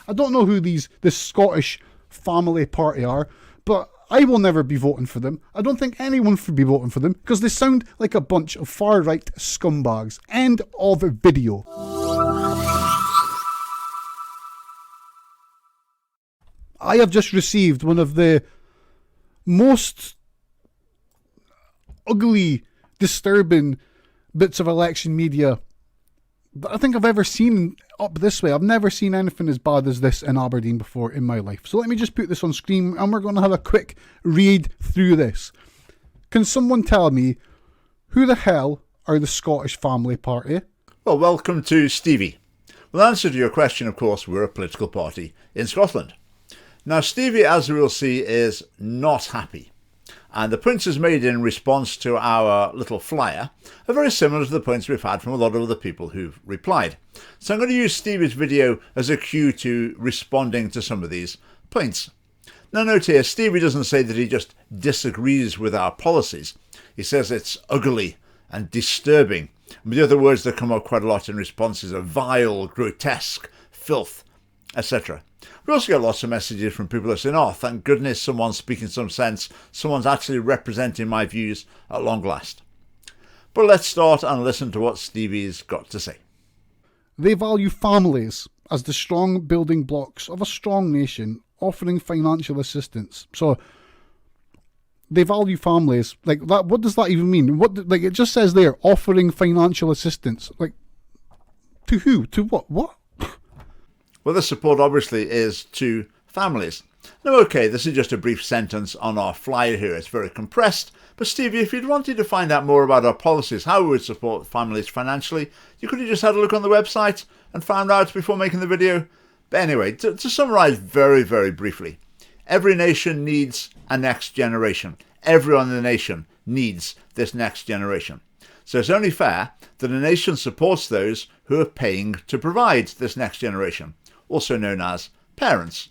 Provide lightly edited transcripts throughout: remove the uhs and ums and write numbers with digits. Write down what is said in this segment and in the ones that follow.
I don't know who this Scottish family party are, but I will never be voting for them. I don't think anyone should be voting for them because they sound like a bunch of far-right scumbags. End of video. I have just received one of the most ugly, disturbing bits of election media that I think I've ever seen up this way. I've never seen anything as bad as this in Aberdeen before in my life. So let me just put this on screen and we're going to have a quick read through this. Can someone tell me who the hell are the Scottish Family Party? Well, welcome to Stevie. Well, answer to your question, of course, we're a political party in Scotland. Now, Stevie, as we will see, is not happy. And the points he's made in response to our little flyer are very similar to the points we've had from a lot of other people who've replied. So I'm going to use Stevie's video as a cue to responding to some of these points. Now note here, Stevie doesn't say that he just disagrees with our policies. He says it's ugly and disturbing. And the other words that come up quite a lot in responses are vile, grotesque, filth, etc. We also get lots of messages from people who are saying, oh, thank goodness someone's speaking some sense. Someone's actually representing my views at long last. But let's start and listen to what Stevie's got to say. They value families as the strong building blocks of a strong nation, offering financial assistance. So they value families like that. What does that even mean? Like it just says there, offering financial assistance. Like to who? To what? What? Well, this support obviously is to families. Now, okay, this is just a brief sentence on our flyer here. It's very compressed. But Stevie, if you'd wanted to find out more about our policies, how we would support families financially, you could have just had a look on the website and found out before making the video. But anyway, to summarise very, very briefly, every nation needs a next generation. Everyone in the nation needs this next generation. So it's only fair that a nation supports those who are paying to provide this next generation, also known as parents.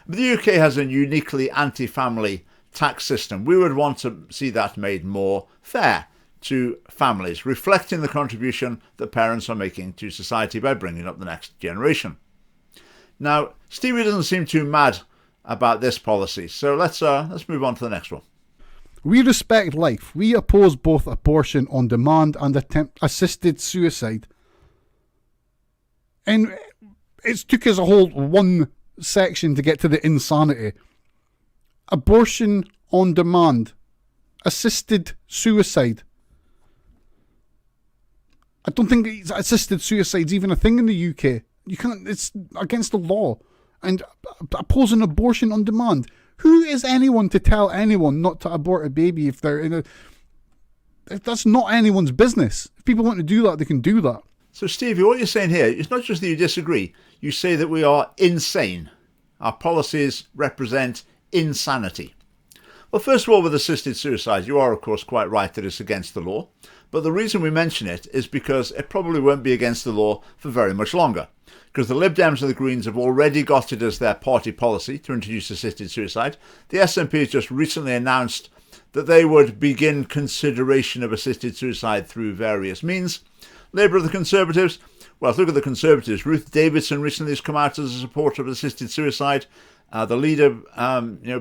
But the UK has a uniquely anti-family tax system. We would want to see that made more fair to families, reflecting the contribution that parents are making to society by bringing up the next generation. Now, Stevie doesn't seem too mad about this policy, so let's move on to the next one. We respect life. We oppose both abortion on demand and assisted suicide. And it took us a whole one section to get to the insanity. Abortion on demand. Assisted suicide. I don't think assisted suicide's even a thing in the UK. You can't, it's against the law. And opposing abortion on demand. Who is anyone to tell anyone not to abort a baby if they're in a... That's not anyone's business. If people want to do that, they can do that. So Stevie, what you're saying here, it's not just that you disagree, you say that we are insane. Our policies represent insanity. Well, first of all, with assisted suicide, you are of course quite right that it's against the law. But the reason we mention it is because it probably won't be against the law for very much longer. Because the Lib Dems and the Greens have already got it as their party policy to introduce assisted suicide. The SNP has just recently announced that they would begin consideration of assisted suicide through various means. Labour and the Conservatives, well, look at the Conservatives. Ruth Davidson recently has come out as a supporter of assisted suicide. The leader,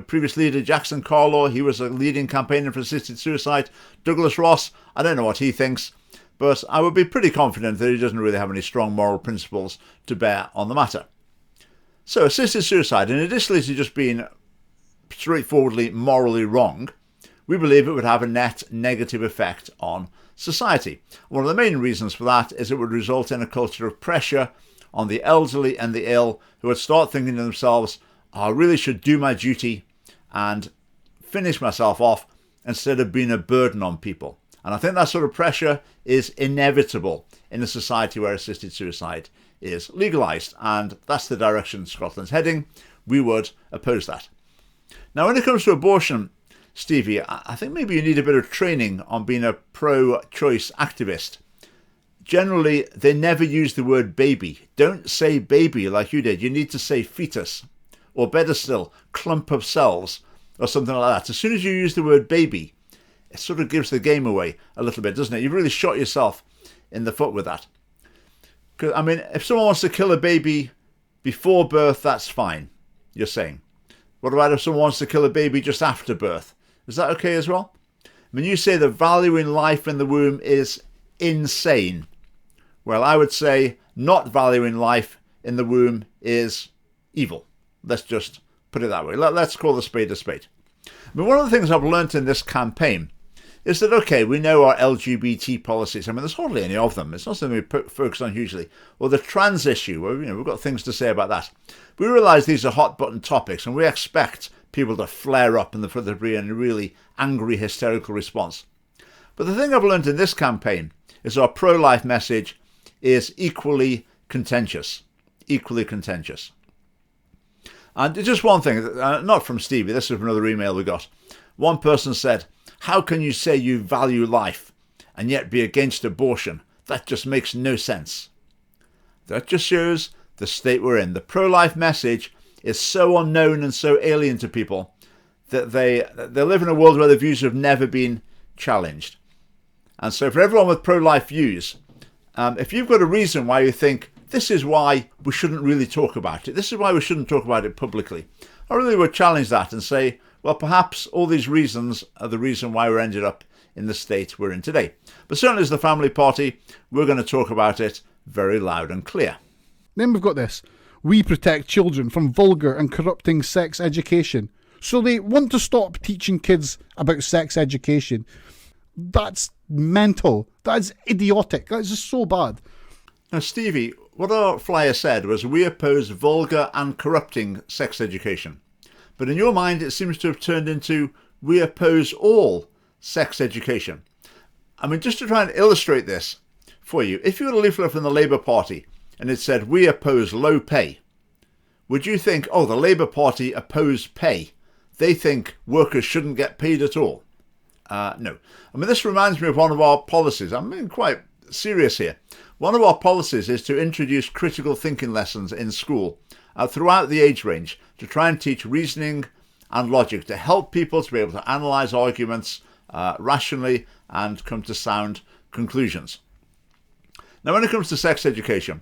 previous leader Jackson Carlaw, he was a leading campaigner for assisted suicide. Douglas Ross, I don't know what he thinks, but I would be pretty confident that he doesn't really have any strong moral principles to bear on the matter. So assisted suicide, in addition to just being straightforwardly morally wrong, we believe it would have a net negative effect on society. One of the main reasons for that is it would result in a culture of pressure on the elderly and the ill who would start thinking to themselves, I really should do my duty and finish myself off instead of being a burden on people. And I think that sort of pressure is inevitable in a society where assisted suicide is legalised. And that's the direction Scotland's heading. We would oppose that. Now, when it comes to abortion, Stevie, I think maybe you need a bit of training on being a pro-choice activist. Generally, they never use the word baby. Don't say baby like you did. You need to say fetus. Or better still, clump of cells or something like that. As soon as you use the word baby, it sort of gives the game away a little bit, doesn't it? You've really shot yourself in the foot with that. 'Cause, I mean, if someone wants to kill a baby before birth, that's fine, you're saying. What about if someone wants to kill a baby just after birth? Is that okay as well? When you say the valuing life in the womb is insane, well, I would say not valuing life in the womb is evil. Let's just put it that way. Let's call a spade a spade. I mean, one of the things I've learnt in this campaign is that, okay, we know our LGBT policies. I mean, there's hardly any of them. It's not something we focus on hugely. Or the trans issue, well, we've got things to say about that. We realise these are hot button topics, and we expect people to flare up and for there to be a really angry, hysterical response. But the thing I've learned in this campaign is our pro-life message is equally contentious. Equally contentious. And just one thing, not from Stevie, this is from another email we got. One person said, "How can you say you value life and yet be against abortion? That just makes no sense." That just shows the state we're in. The pro-life message is so unknown and so alien to people that they live in a world where their views have never been challenged. And so for everyone with pro-life views, if you've got a reason why you think this is why we shouldn't really talk about it, this is why we shouldn't talk about it publicly, I really would challenge that and say, well, perhaps all these reasons are the reason why we're ended up in the state we're in today. But certainly as the family party, we're going to talk about it very loud and clear. Then we've got this. We protect children from vulgar and corrupting sex education. So they want to stop teaching kids about sex education. That's mental. That's idiotic. That's just so bad. Now, Stevie, what our flyer said was we oppose vulgar and corrupting sex education. But in your mind, it seems to have turned into we oppose all sex education. I mean, just to try and illustrate this for you, if you had a leaflet from the Labour Party and it said we oppose low pay, would you think, oh, the Labour Party oppose pay? They think workers shouldn't get paid at all. No. I mean, this reminds me of one of our policies. I'm being quite serious here. One of our policies is to introduce critical thinking lessons in school throughout the age range to try and teach reasoning and logic to help people to be able to analyse arguments rationally and come to sound conclusions. Now, when it comes to sex education,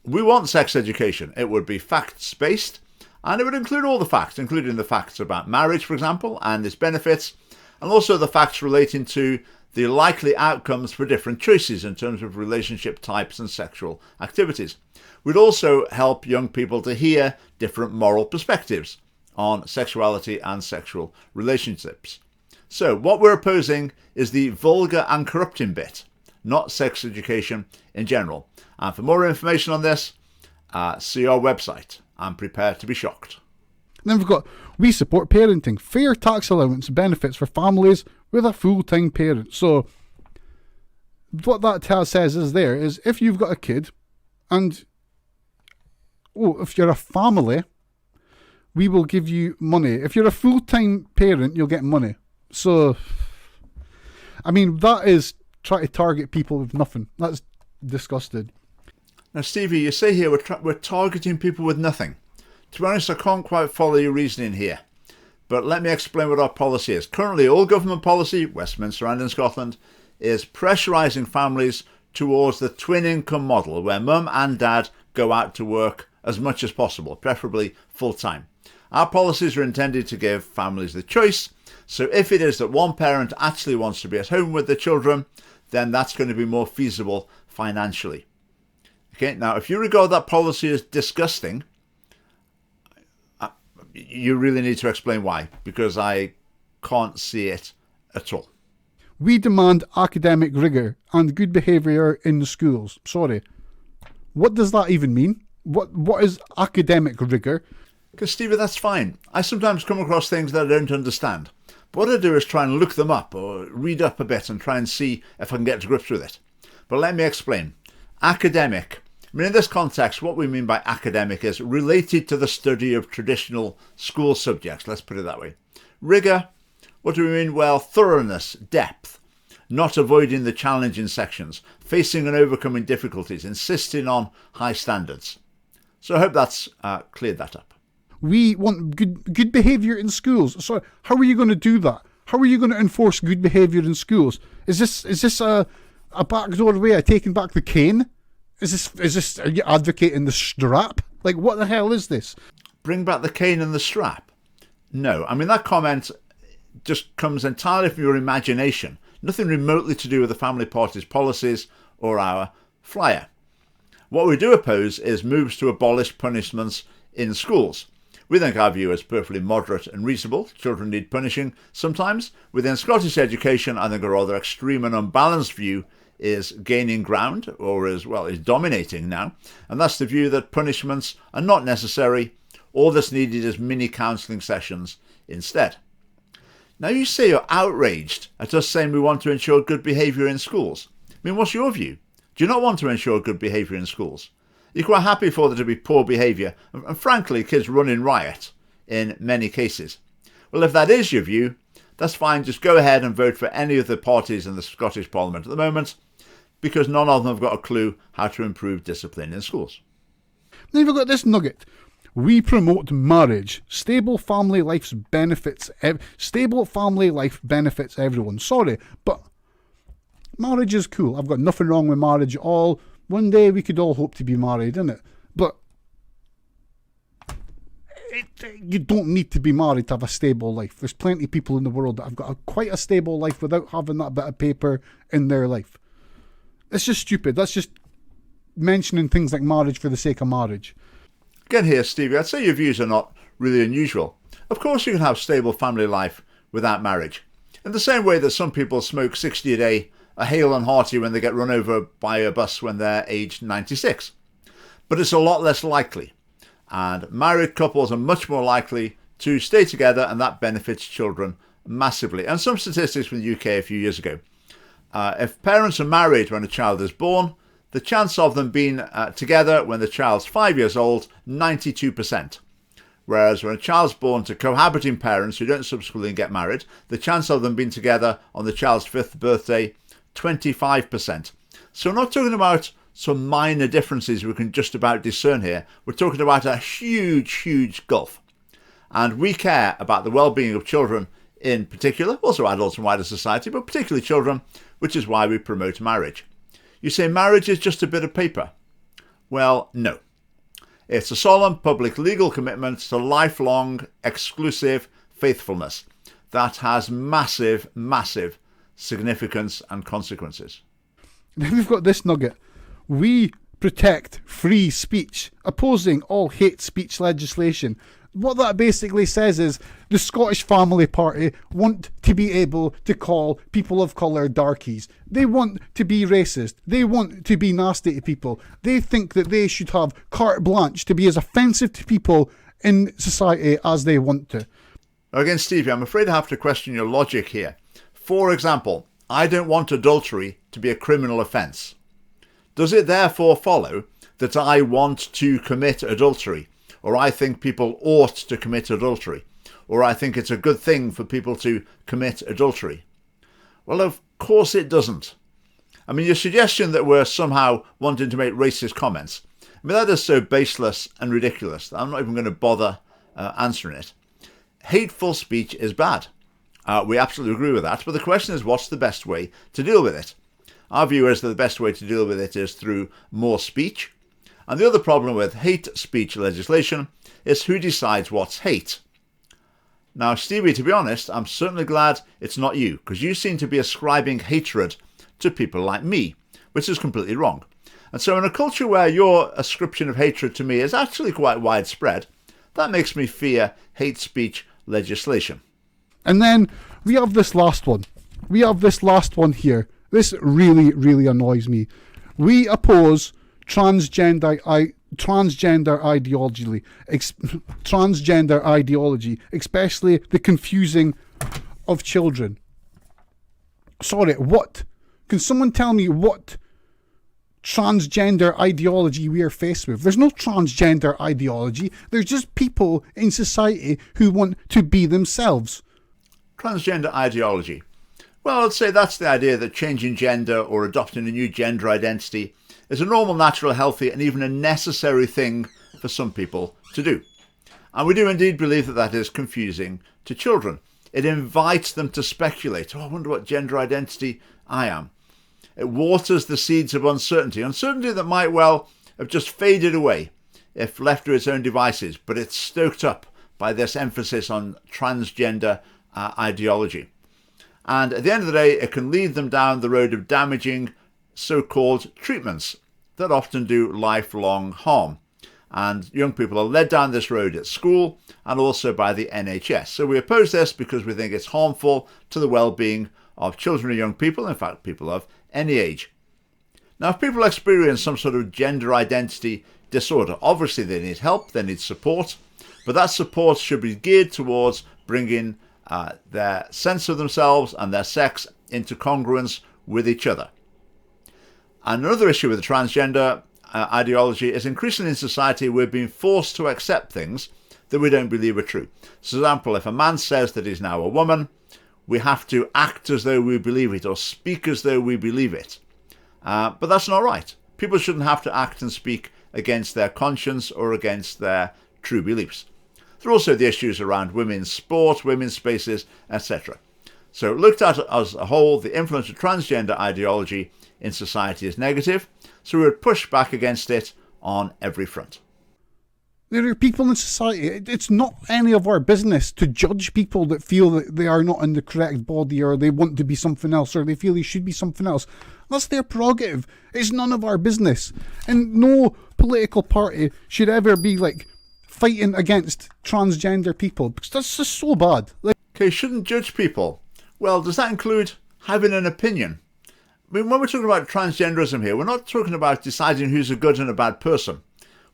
we want sex education. It would be facts-based, and it would include all the facts, including the facts about marriage, for example, and its benefits, and also the facts relating to the likely outcomes for different choices in terms of relationship types and sexual activities. We'd also help young people to hear different moral perspectives on sexuality and sexual relationships. So what we're opposing is the vulgar and corrupting bit, not sex education in general. And for more information on this, see our website and prepare to be shocked. Then we've got, we support parenting. Fair tax allowance benefits for families with a full-time parent. So what that says is there is if you've got a kid and, if you're a family, we will give you money. If you're a full-time parent, you'll get money. So, I mean, that is trying to target people with nothing. That's disgusting. Now, Stevie, you say here we're targeting people with nothing. To be honest, I can't quite follow your reasoning here. But let me explain what our policy is. Currently, all government policy, Westminster and in Scotland, is pressurising families towards the twin income model where mum and dad go out to work as much as possible, preferably full-time. Our policies are intended to give families the choice. So if it is that one parent actually wants to be at home with the children, then that's going to be more feasible financially. Okay, now if you regard that policy as disgusting, you really need to explain why, because I can't see it at all. We demand academic rigour and good behaviour in the schools. Sorry. What does that even mean? What is academic rigour? Because, Stevie, that's fine. I sometimes come across things that I don't understand. But what I do is try and look them up or read up a bit and try and see if I can get to grips with it. But let me explain. Academic. I mean, in this context, what we mean by academic is related to the study of traditional school subjects. Let's put it that way. Rigour. What do we mean? Well, thoroughness, depth, not avoiding the challenging sections, facing and overcoming difficulties, insisting on high standards. So I hope that's cleared that up. We want good behaviour in schools. So how are you going to do that? How are you going to enforce good behaviour in schools? Is this a backdoor way of taking back the cane? Are you advocating the strap? Like, what the hell is this? Bring back the cane and the strap? No, I mean, that comment just comes entirely from your imagination. Nothing remotely to do with the family party's policies or our flyer. What we do oppose is moves to abolish punishments in schools. We think our view is perfectly moderate and reasonable. Children need punishing sometimes. Within Scottish education, I think a rather extreme and unbalanced view is gaining ground, or is dominating now. And that's the view that punishments are not necessary. All that's needed is mini counselling sessions instead. Now, you say you're outraged at us saying we want to ensure good behaviour in schools. I mean, what's your view? Do you not want to ensure good behaviour in schools? You're quite happy for there to be poor behaviour, and frankly, kids running riot in many cases. Well, if that is your view, that's fine. Just go ahead and vote for any of the parties in the Scottish Parliament at the moment, because none of them have got a clue how to improve discipline in schools. Then you've got this nugget. We promote marriage. Stable family life benefits everyone. Sorry, but marriage is cool. I've got nothing wrong with marriage at all. One day we could all hope to be married, innit? But you don't need to be married to have a stable life. There's plenty of people in the world that have got quite a stable life without having that bit of paper in their life. It's just stupid. That's just mentioning things like marriage for the sake of marriage. Again here, Stevie, I'd say your views are not really unusual. Of course you can have stable family life without marriage. In the same way that some people smoke 60 a day, are hale and hearty when they get run over by a bus when they're aged 96. But it's a lot less likely. And married couples are much more likely to stay together, and that benefits children massively. And some statistics from the UK a few years ago. If parents are married when a child is born, the chance of them being together when the child's 5 years old, 92%. Whereas when a child's born to cohabiting parents who don't subsequently get married, the chance of them being together on the child's 5th birthday, 25%. So we're not talking about some minor differences we can just about discern here. We're talking about a huge, huge gulf. And we care about the well-being of children in particular, also adults and wider society, but particularly children, which is why we promote marriage. You say marriage is just a bit of paper. Well, no. It's a solemn public legal commitment to lifelong, exclusive faithfulness that has massive, massive significance and consequences. Then we've got this nugget. We protect free speech, opposing all hate speech legislation. What that basically says is the Scottish Family Party want to be able to call people of colour darkies. They want to be racist. They want to be nasty to people. They think that they should have carte blanche to be as offensive to people in society as they want to. Again, Stevie, I'm afraid I have to question your logic here. For example, I don't want adultery to be a criminal offence. Does it therefore follow that I want to commit adultery? Or I think people ought to commit adultery, or I think it's a good thing for people to commit adultery? Well, of course it doesn't. I mean, your suggestion that we're somehow wanting to make racist comments, I mean, that is so baseless and ridiculous that I'm not even going to bother answering it. Hateful speech is bad. We absolutely agree with that, but the question is, what's the best way to deal with it? Our view is that the best way to deal with it is through more speech. And the other problem with hate speech legislation is who decides what's hate. Now, Stevie, to be honest, I'm certainly glad it's not you, because you seem to be ascribing hatred to people like me, which is completely wrong. And so in a culture where your ascription of hatred to me is actually quite widespread, that makes me fear hate speech legislation. And then we have this last one. Here. This really, really annoys me. We oppose transgender ideology, especially the confusing of children. Sorry, what? Can someone tell me what transgender ideology we are faced with? There's no transgender ideology. There's just people in society who want to be themselves. Transgender ideology. Well, I'd say that's the idea that changing gender or adopting a new gender identity is a normal, natural, healthy and even a necessary thing for some people to do. And we do indeed believe that that is confusing to children. It invites them to speculate. I wonder what gender identity I am. It waters the seeds of uncertainty that might well have just faded away if left to its own devices, but it's stoked up by this emphasis on transgender ideology. And at the end of the day, it can lead them down the road of damaging so-called treatments that often do lifelong harm. And young people are led down this road at school and also by the NHS. So we oppose this because we think it's harmful to the well-being of children and young people, in fact, people of any age. Now, if people experience some sort of gender identity disorder, obviously they need help, they need support, but that support should be geared towards bringing their sense of themselves and their sex into congruence with each other. And another issue with the transgender ideology is increasingly in society we're being forced to accept things that we don't believe are true. So, for example, if a man says that he's now a woman, we have to act as though we believe it or speak as though we believe it. But that's not right. People shouldn't have to act and speak against their conscience or against their true beliefs. There are also the issues around women's sport, women's spaces, etc. So looked at as a whole, the influence of transgender ideology in society is negative, so we would push back against it on every front. There are people in society, it's not any of our business to judge people that feel that they are not in the correct body or they want to be something else or they feel they should be something else. That's their prerogative. It's none of our business. And no political party should ever be like fighting against transgender people because that's just so bad. Okay, shouldn't judge people. Well, does that include having an opinion? I mean, when we're talking about transgenderism here, we're not talking about deciding who's a good and a bad person.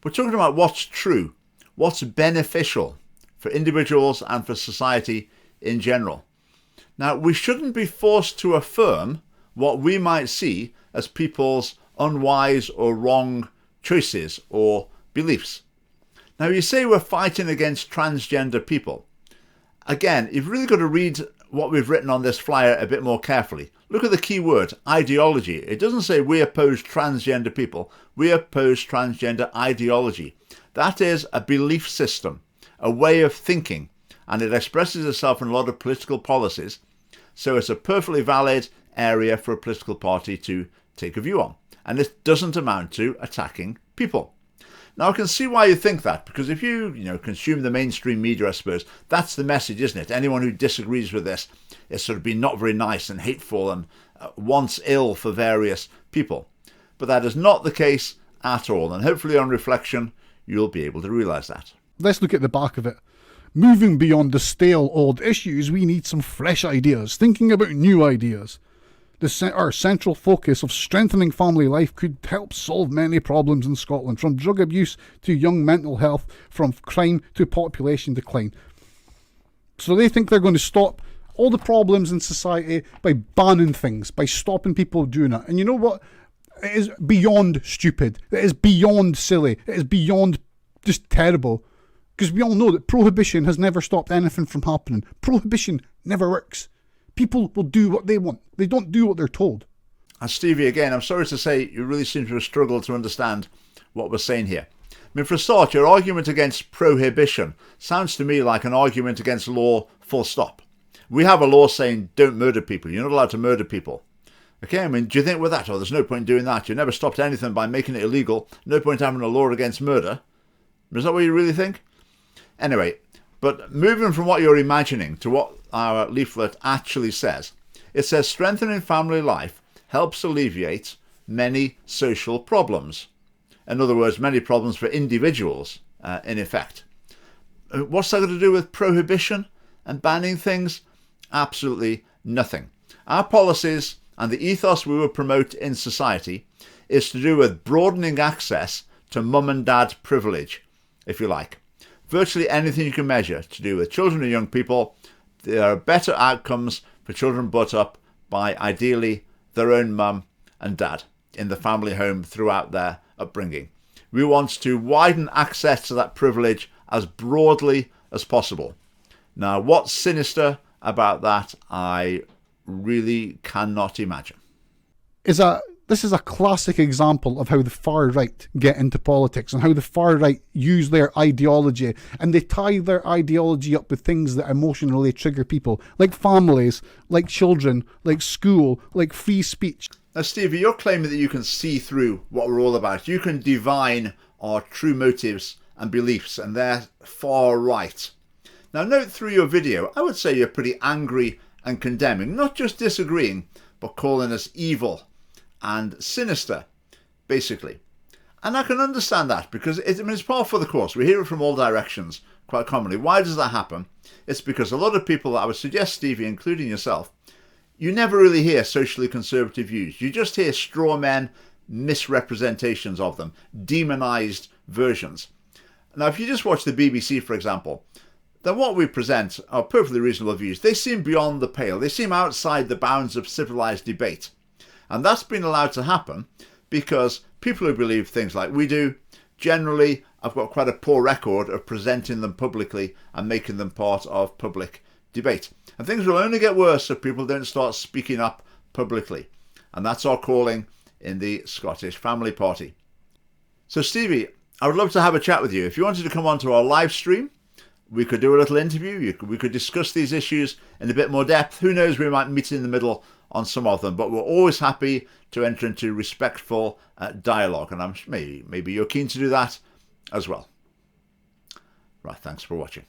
We're talking about what's true, what's beneficial for individuals and for society in general. Now, we shouldn't be forced to affirm what we might see as people's unwise or wrong choices or beliefs. Now, you say we're fighting against transgender people. Again, you've really got to read what we've written on this flyer a bit more carefully. Look at the key word, ideology. It doesn't say we oppose transgender people. We oppose transgender ideology. That is a belief system, a way of thinking, and it expresses itself in a lot of political policies. So it's a perfectly valid area for a political party to take a view on. And it doesn't amount to attacking people. Now, I can see why you think that, because if you consume the mainstream media, I suppose, that's the message, isn't it? Anyone who disagrees with this is sort of being not very nice and hateful and wants ill for various people. But that is not the case at all. And hopefully on reflection, you'll be able to realise that. Let's look at the back of it. Moving beyond the stale old issues, we need some fresh ideas, thinking about new ideas. Our central focus of strengthening family life could help solve many problems in Scotland, from drug abuse to young mental health, from crime to population decline. So they think they're going to stop all the problems in society by banning things, by stopping people doing it. And you know what? It is beyond stupid. It is beyond silly. It is beyond just terrible. Because we all know that prohibition has never stopped anything from happening. Prohibition never works. People will do what they want. They don't do what they're told. And Stevie, again, I'm sorry to say you really seem to have struggled to understand what we're saying here. I mean, for a start, your argument against prohibition sounds to me like an argument against law full stop. We have a law saying don't murder people. You're not allowed to murder people. Okay, I mean, do you think with that, there's no point in doing that. You never stopped anything by making it illegal. No point having a law against murder. Is that what you really think? Anyway, but moving from what you're imagining to what our leaflet actually says, it says strengthening family life helps alleviate many social problems. In other words, many problems for individuals, in effect. What's that got to do with prohibition and banning things? Absolutely nothing. Our policies and the ethos we will promote in society is to do with broadening access to mum and dad privilege, if you like. Virtually anything you can measure to do with children and young people, there are better outcomes for children brought up by ideally their own mum and dad in the family home throughout their upbringing. We want to widen access to that privilege as broadly as possible. Now, what's sinister about that, I really cannot imagine. This is a classic example of how the far right get into politics and how the far right use their ideology, and they tie their ideology up with things that emotionally trigger people, like families, like children, like school, like free speech. Now, Stevie, you're claiming that you can see through what we're all about. You can divine our true motives and beliefs, and they're far right. Now note through your video, I would say you're pretty angry and condemning, not just disagreeing, but calling us evil and sinister, basically. And I can understand that because it's par for the course. We hear it from all directions quite commonly. Why does that happen? It's because a lot of people, I would suggest, Stevie, including yourself, you never really hear socially conservative views. You just hear straw men, misrepresentations of them, demonized versions. Now, if you just watch the BBC, for example, then what we present are perfectly reasonable views. They seem beyond the pale. They seem outside the bounds of civilized debate. And that's been allowed to happen because people who believe things like we do generally have got quite a poor record of presenting them publicly and making them part of public debate. And things will only get worse if people don't start speaking up publicly. And that's our calling in the Scottish Family Party. So Stevie, I would love to have a chat with you. If you wanted to come onto our live stream, we could do a little interview. We could discuss these issues in a bit more depth. Who knows, we might meet in the middle on some of them. But we're always happy to enter into respectful dialogue. And maybe you're keen to do that as well. Right, thanks for watching.